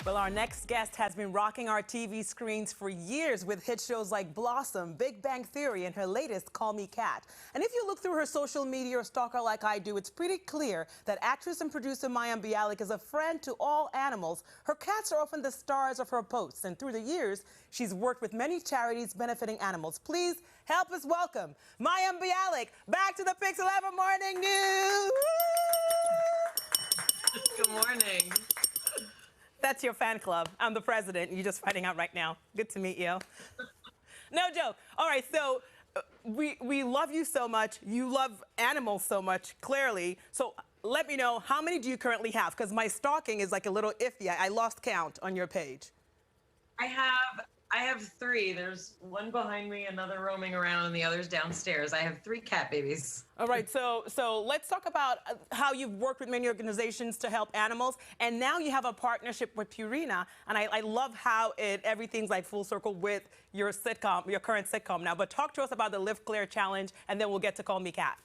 Well, our next guest has been rocking our TV screens for years with hit shows like Blossom, Big Bang Theory, and her latest, Call Me Kat. And if you look through her social media or stalk her like I do, it's pretty clear that actress and producer Mayim Bialik is a friend to all animals. Her cats are often the stars of her posts, and through the years, she's worked with many charities benefiting animals. Please help us welcome Mayim Bialik back to the Pix 11 Morning News. Good morning. That's your fan club. I'm the president. You're just finding out right now. Good to meet you. No joke. All right, so we love you so much. You love animals so much, clearly. So let me know, how many do you currently have? Because my stalking is like a little iffy. I lost count on your page. I have three. There's one behind me, another roaming around, and the other's downstairs. I have 3 cat babies. All right, so let's talk about how you've worked with many organizations to help animals, and now you have a partnership with Purina, and I love how everything's like full circle with your sitcom, your current sitcom now. But talk to us about the LiveClear challenge, and then we'll get to Call Me Kat.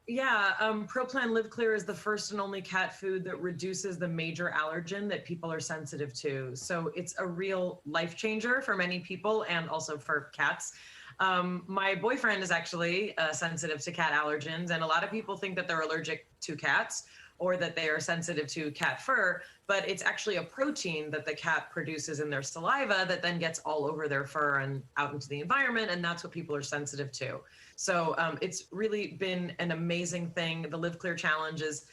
Yeah, Pro Plan LiveClear is the first and only cat food that reduces the major allergen that people are sensitive to. So it's a real life changer for many people and also for cats. My boyfriend is actually sensitive to cat allergens, and a lot of people think that they're allergic to cats or that they are sensitive to cat fur, but it's actually a protein that the cat produces in their saliva that then gets all over their fur and out into the environment, and that's what people are sensitive to. So it's really been an amazing thing. The LiveClear Challenge is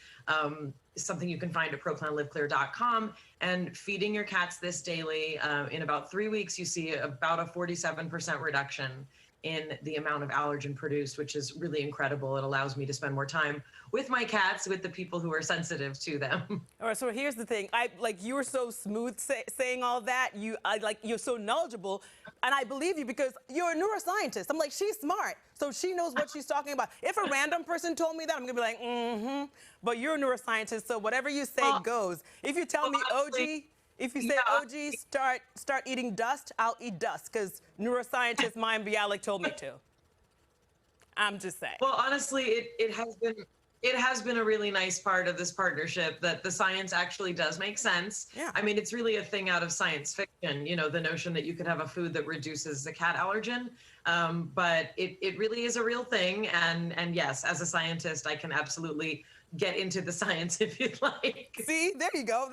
something you can find at proplanliveclear.com, and feeding your cats this daily, in about 3 weeks, you see about a 47% reduction in the amount of allergen produced, which is really incredible. It allows me to spend more time with my cats, with the people who are sensitive to them. All right, so here's the thing. You were so smooth saying all that. You're so knowledgeable, and I believe you because you're a neuroscientist. I'm like, she's smart, so she knows what she's talking about. If a random person told me that, I'm gonna be like, mm-hmm. But you're a neuroscientist, so whatever you say goes. If you tell me, OG, if you say, OG, start eating dust, I'll eat dust, because neuroscientist Mayim Bialik told me to. I'm just saying. Well, honestly, it has been a really nice part of this partnership that the science actually does make sense. Yeah. I mean, it's really a thing out of science fiction, you know, the notion that you could have a food that reduces the cat allergen. But it really is a real thing. And yes, as a scientist, I can absolutely get into the science if you'd like. See, there you go.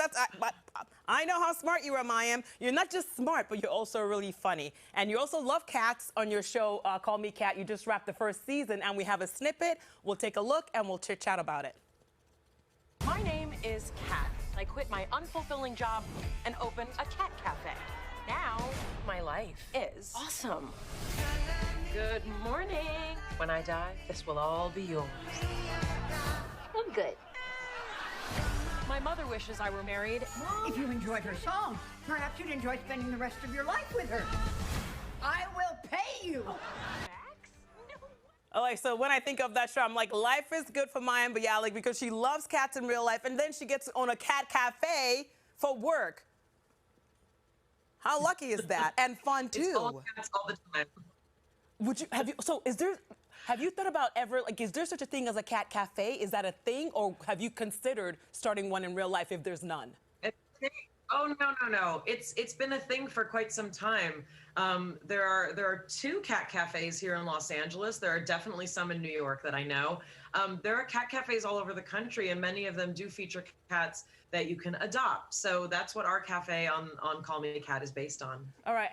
I know how smart you are, Mayim. You're not just smart, but you're also really funny. And you also love cats on your show, Call Me Kat. You just wrapped the first season, and we have a snippet. We'll take a look, and we'll chit-chat about it. My name is Kat. I quit my unfulfilling job and opened a cat cafe. Now, my life is awesome. Good morning. When I die, this will all be yours. I'm good. My mother wishes I were married. Mom. If you enjoyed her song, perhaps you'd enjoy spending the rest of your life with her. I will pay you. Max? No. All right, so when I think of that show, I'm like, life is good for Mayim Bialik because she loves cats in real life, and then she gets on a cat cafe for work. How lucky is that? And fun, too. It's all cats all the time. Have you thought about is there such a thing as a cat cafe? Is that a thing, or have you considered starting one in real life if there's none? Oh, no. It's been a thing for quite some time. There are 2 cat cafes here in Los Angeles. There are definitely some in New York that I know. There are cat cafes all over the country, and many of them do feature cats that you can adopt. So that's what our cafe on Call Me Kat is based on. All right,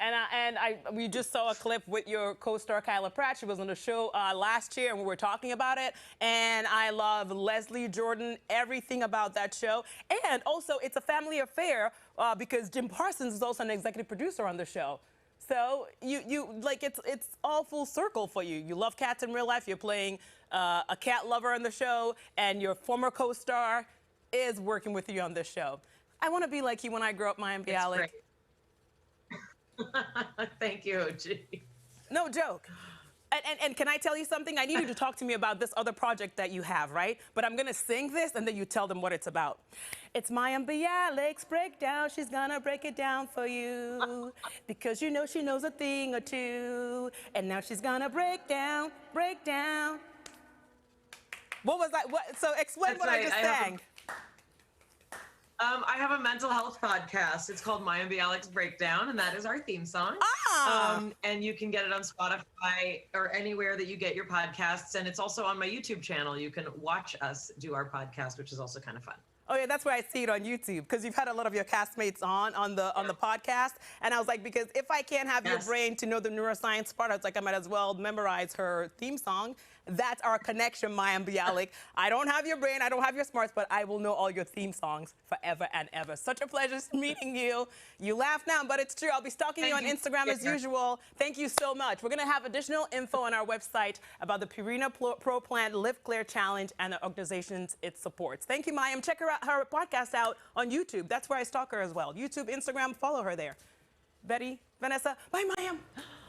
we just saw a clip with your co-star Kyla Pratt. She was on the show last year, and we were talking about it. And I love Leslie Jordan, everything about that show. And also, it's a family affair because Jim Parsons is also an executive producer on the show. So it's all full circle for you. You love cats in real life. You're playing a cat lover on the show, and your former co-star is working with you on this show. I want to be like you when I grow up, Mayim Bialik. Thank you, OG. No joke. And can I tell you something? I need you to talk to me about this other project that you have, right? But I'm going to sing this, and then you tell them what it's about. It's Mayim Bialik's breakdown. She's going to break it down for you. Because you know she knows a thing or two. And now she's going to break down. What was that? So explain what I just sang. I have a mental health podcast. It's called Mayim Bialik's Breakdown, and that is our theme song. And you can get it on Spotify or anywhere that you get your podcasts. And it's also on my YouTube channel. You can watch us do our podcast, which is also kind of fun. Oh yeah, that's where I see it on YouTube, because you've had a lot of your castmates on the podcast, and I was like, because if I can't have your brain to know the neuroscience part, I was like, I might as well memorize her theme song. That's our connection, Mayim Bialik. I don't have your brain, I don't have your smarts, but I will know all your theme songs forever and ever. Such a pleasure meeting you. You laugh now, but it's true. I'll be stalking you on Instagram as usual. Thank you so much. We're going to have additional info on our website about the Purina Pro Plan LiveClear Challenge and the organizations it supports. Thank you, Mayim. Check her podcast out on YouTube. That's where I stalk her as well. YouTube, Instagram, follow her there. Betty, Vanessa, bye, Mayim.